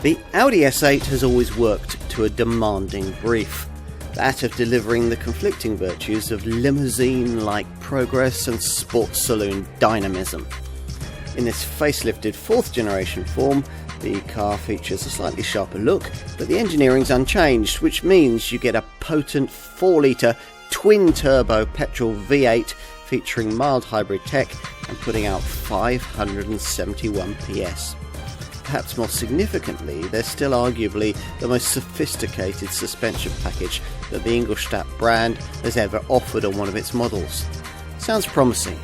The Audi S8 has always worked to a demanding brief, that of delivering the conflicting virtues of limousine-like progress and sports saloon dynamism. In this facelifted fourth generation form, the car features a slightly sharper look, but the engineering's unchanged, which means you get a potent 4-litre twin-turbo petrol V8 featuring mild hybrid tech and putting out 571 PS. Perhaps more significantly, there's still arguably the most sophisticated suspension package that the Ingolstadt brand has ever offered on one of its models. Sounds promising.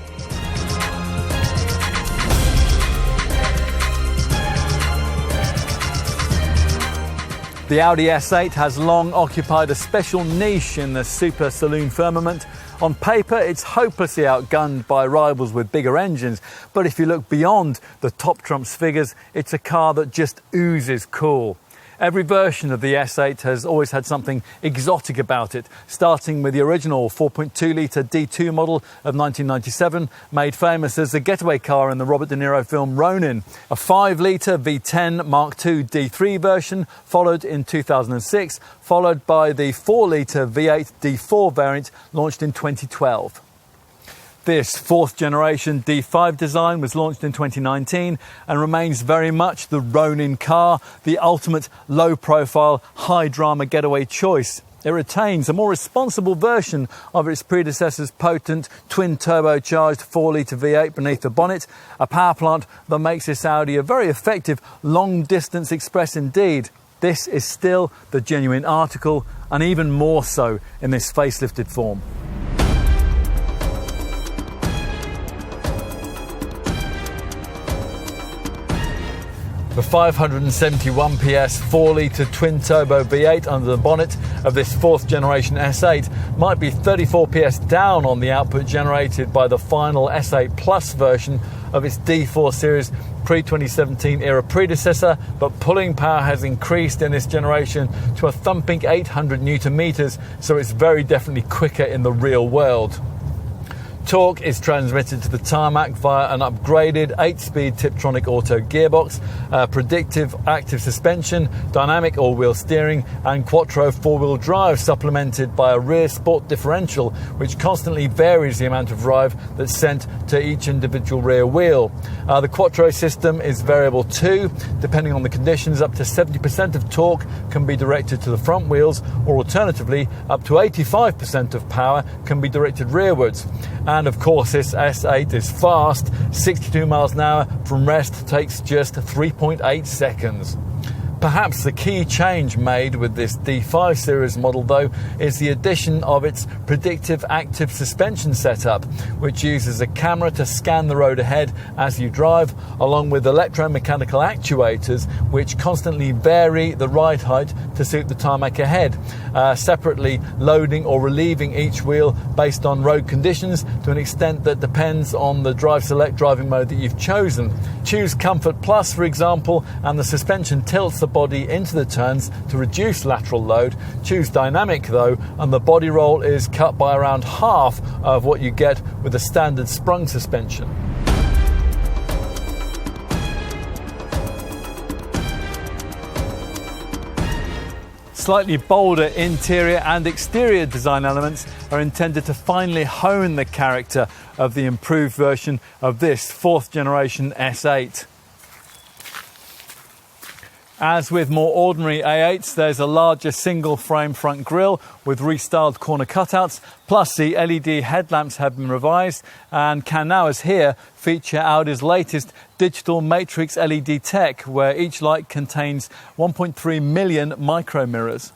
The Audi S8 has long occupied a special niche in the super saloon firmament. On paper, it's hopelessly outgunned by rivals with bigger engines, but if you look beyond the top trumps figures, it's a car that just oozes cool. Every version of the S8 has always had something exotic about it, starting with the original 4.2-litre D2 model of 1997, made famous as the getaway car in the Robert De Niro film Ronin, a 5-litre V10 Mark II D3 version, followed in 2006, followed by the 4-litre V8 D4 variant launched in 2012. This fourth generation D5 design was launched in 2019 and remains very much the Ronin car, the ultimate low-profile, high-drama getaway choice. It retains a more responsible version of its predecessor's potent twin-turbocharged 4-litre V8 beneath the bonnet, a power plant that makes this Audi a very effective long-distance express indeed. This is still the genuine article, and even more so in this facelifted form. The 571 PS 4-litre twin-turbo V8 under the bonnet of this fourth generation S8 might be 34 PS down on the output generated by the final S8 Plus version of its D4 series pre-2017 era predecessor, but pulling power has increased in this generation to a thumping 800 Newton meters, so it's very definitely quicker in the real world. Torque is transmitted to the tarmac via an upgraded 8-speed Tiptronic auto gearbox, predictive active suspension, dynamic all-wheel steering and quattro 4-wheel drive, supplemented by a rear sport differential which constantly varies the amount of drive that's sent to each individual rear wheel. The quattro system is variable too. Depending on the conditions, up to 70% of torque can be directed to the front wheels, or alternatively up to 85% of power can be directed rearwards. And of course, this S8 is fast. 62 miles an hour from rest takes just 3.8 seconds. Perhaps the key change made with this D5 series model, though, is the addition of its predictive active suspension setup, which uses a camera to scan the road ahead as you drive, along with electromechanical actuators which constantly vary the ride height to suit the tarmac ahead, separately loading or relieving each wheel based on road conditions to an extent that depends on the drive select driving mode that you've chosen. Choose Comfort Plus, for example, and the suspension tilts the body into the turns to reduce lateral load. Choose Dynamic though, and the body roll is cut by around half of what you get with a standard sprung suspension. Slightly bolder interior and exterior design elements are intended to finally hone the character of the improved version of this fourth generation S8. As with more ordinary A8s, there's a larger single-frame front grille with restyled corner cutouts, plus the LED headlamps have been revised and can now, as here, feature Audi's latest digital matrix LED tech, where each light contains 1.3 million micro mirrors.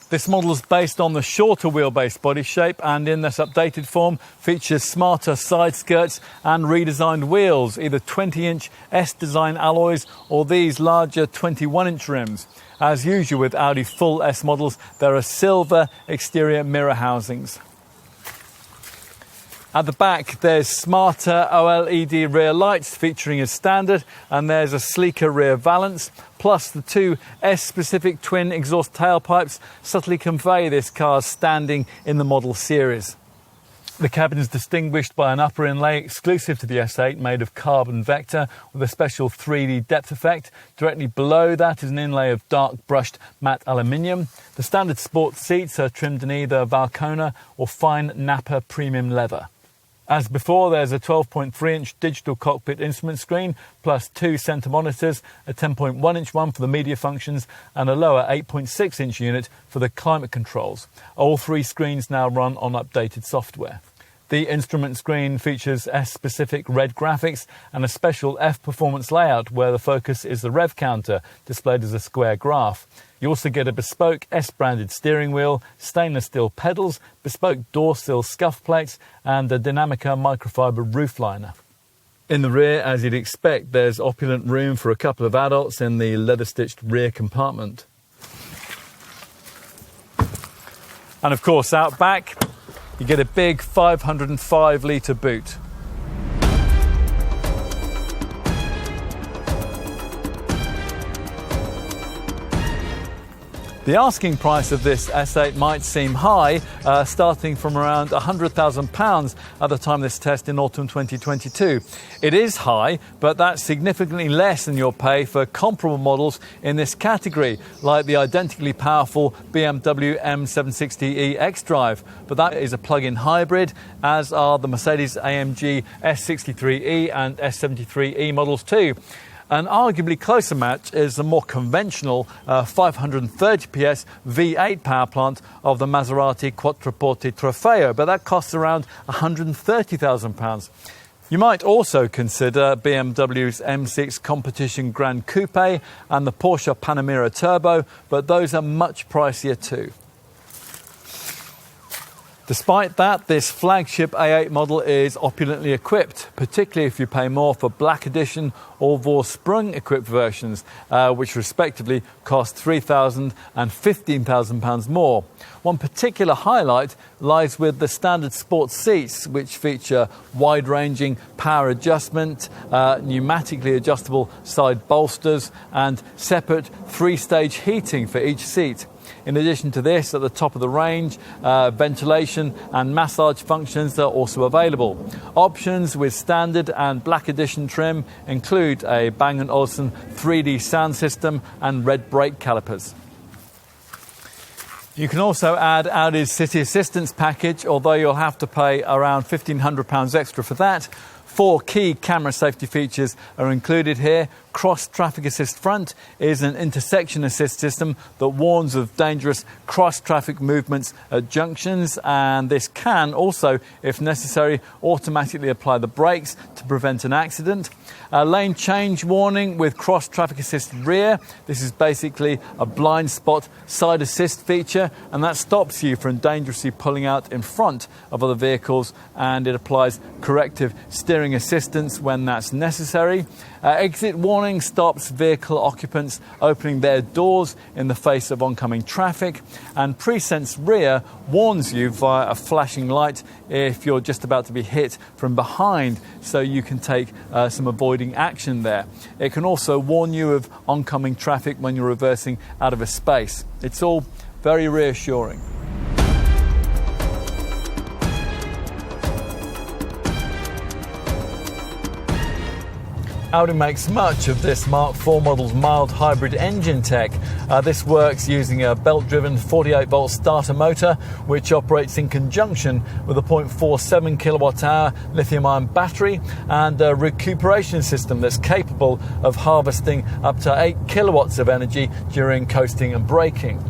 This model is based on the shorter wheelbase body shape and in this updated form features smarter side skirts and redesigned wheels, either 20-inch S-design alloys or these larger 21-inch rims. As usual with Audi full S models, there are silver exterior mirror housings. At the back, there's smarter OLED rear lights featuring as standard, and there's a sleeker rear valance, plus the two S-specific twin exhaust tailpipes subtly convey this car's standing in the model series. The cabin is distinguished by an upper inlay exclusive to the S8 made of carbon vector with a special 3D depth effect. Directly below that is an inlay of dark brushed matte aluminium. The standard sport seats are trimmed in either Valcona or fine Napa premium leather. As before, there's a 12.3-inch digital cockpit instrument screen, plus 2 centre monitors, a 10.1-inch one for the media functions, and a lower 8.6-inch unit for the climate controls. All 3 screens now run on updated software. The instrument screen features S-specific red graphics and a special F-performance layout where the focus is the rev counter, displayed as a square graph. You also get a bespoke S-branded steering wheel, stainless steel pedals, bespoke door sill scuff plates, and a Dynamica microfiber roof liner. In the rear, as you'd expect, there's opulent room for a couple of adults in the leather-stitched rear compartment. And of course, out back, you get a big 505-litre boot. The asking price of this S8 might seem high, starting from around £100,000 at the time of this test in autumn 2022. It is high, but that's significantly less than you'll pay for comparable models in this category, like the identically powerful BMW M760e xDrive. But that is a plug-in hybrid, as are the Mercedes-AMG S63e and S73e models too. An arguably closer match is the more conventional 530 PS V8 power plant of the Maserati Quattroporte Trofeo, but that costs around £130,000. You might also consider BMW's M6 Competition Grand Coupe and the Porsche Panamera Turbo, but those are much pricier too. Despite that, this flagship A8 model is opulently equipped, particularly if you pay more for Black Edition or Vorsprung equipped versions, which respectively cost £3,000 and £15,000 more. One particular highlight lies with the standard sports seats, which feature wide-ranging power adjustment, pneumatically adjustable side bolsters, and separate 3-stage heating for each seat. In addition to this, at the top of the range, ventilation and massage functions are also available. Options with standard and Black Edition trim include a Bang & Olufsen 3D sound system and red brake calipers. You can also add Audi's City Assistance package, although you'll have to pay around £1,500 extra for that. 4 key camera safety features are included here. Cross Traffic Assist Front is an intersection assist system that warns of dangerous cross-traffic movements at junctions, and this can also, if necessary, automatically apply the brakes to prevent an accident. A lane change warning with Cross Traffic Assist Rear. This is basically a blind spot side assist feature, and that stops you from dangerously pulling out in front of other vehicles, and it applies corrective steering assistance when that's necessary. Exit warning stops vehicle occupants opening their doors in the face of oncoming traffic, and Presense Rear warns you via a flashing light if you're just about to be hit from behind, so you can take some avoiding action there. It can also warn you of oncoming traffic when you're reversing out of a space. It's all very reassuring. Audi makes much of this Mark IV model's mild hybrid engine tech. This works using a belt-driven 48-volt starter motor, which operates in conjunction with a 0.47 kilowatt-hour lithium-ion battery and a recuperation system that's capable of harvesting up to 8 kilowatts of energy during coasting and braking.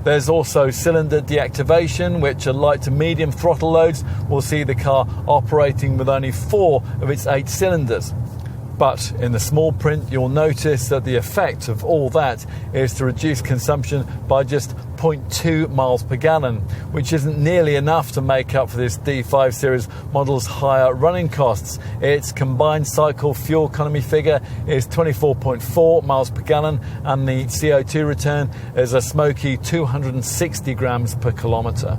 There's also cylinder deactivation, which at light to medium throttle loads will see the car operating with only 4 of its 8 cylinders. But in the small print, you'll notice that the effect of all that is to reduce consumption by just 0.2 miles per gallon, which isn't nearly enough to make up for this D5 Series model's higher running costs. Its combined cycle fuel economy figure is 24.4 miles per gallon, and the CO2 return is a smoky 260 grams per kilometre.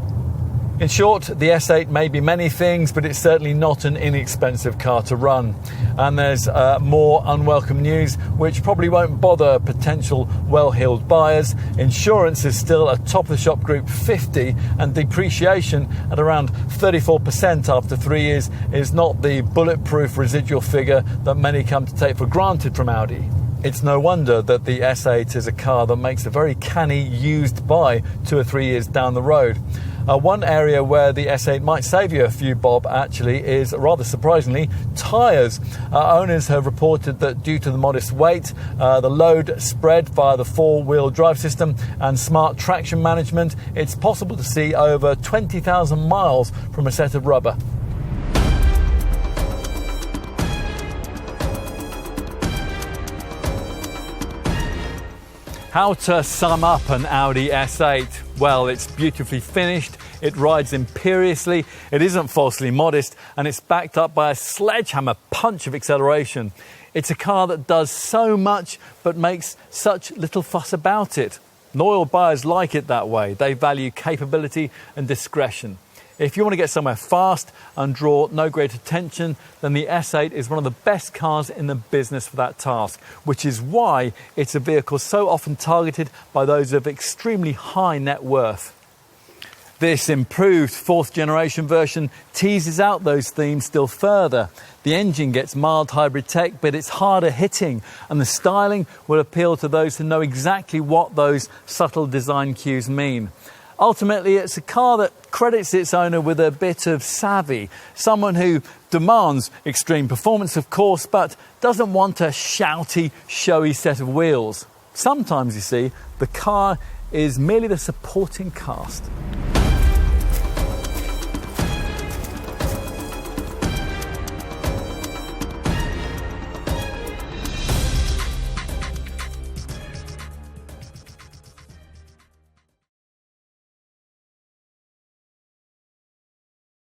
In short, the S8 may be many things, but it's certainly not an inexpensive car to run. And there's more unwelcome news, which probably won't bother potential well-heeled buyers. Insurance is still a top-of-the-shop group 50, and depreciation at around 34% after 3 years is not the bulletproof residual figure that many come to take for granted from Audi. It's no wonder that the S8 is a car that makes a very canny used buy 2 or 3 years down the road. One area where the S8 might save you a few bob actually is, rather surprisingly, tyres. Owners have reported that due to the modest weight, the load spread via the four-wheel drive system and smart traction management, it's possible to see over 20,000 miles from a set of rubber. How to sum up an Audi S8? Well, it's beautifully finished, it rides imperiously, it isn't falsely modest, and it's backed up by a sledgehammer punch of acceleration. It's a car that does so much but makes such little fuss about it. Loyal buyers like it that way. They value capability and discretion. If you want to get somewhere fast and draw no great attention, then the S8 is one of the best cars in the business for that task, which is why it's a vehicle so often targeted by those of extremely high net worth. This improved fourth generation version teases out those themes still further. The engine gets mild hybrid tech, but it's harder hitting, and the styling will appeal to those who know exactly what those subtle design cues mean. Ultimately, it's a car that credits its owner with a bit of savvy, someone who demands extreme performance, of course, but doesn't want a shouty, showy set of wheels. Sometimes, you see, the car is merely the supporting cast.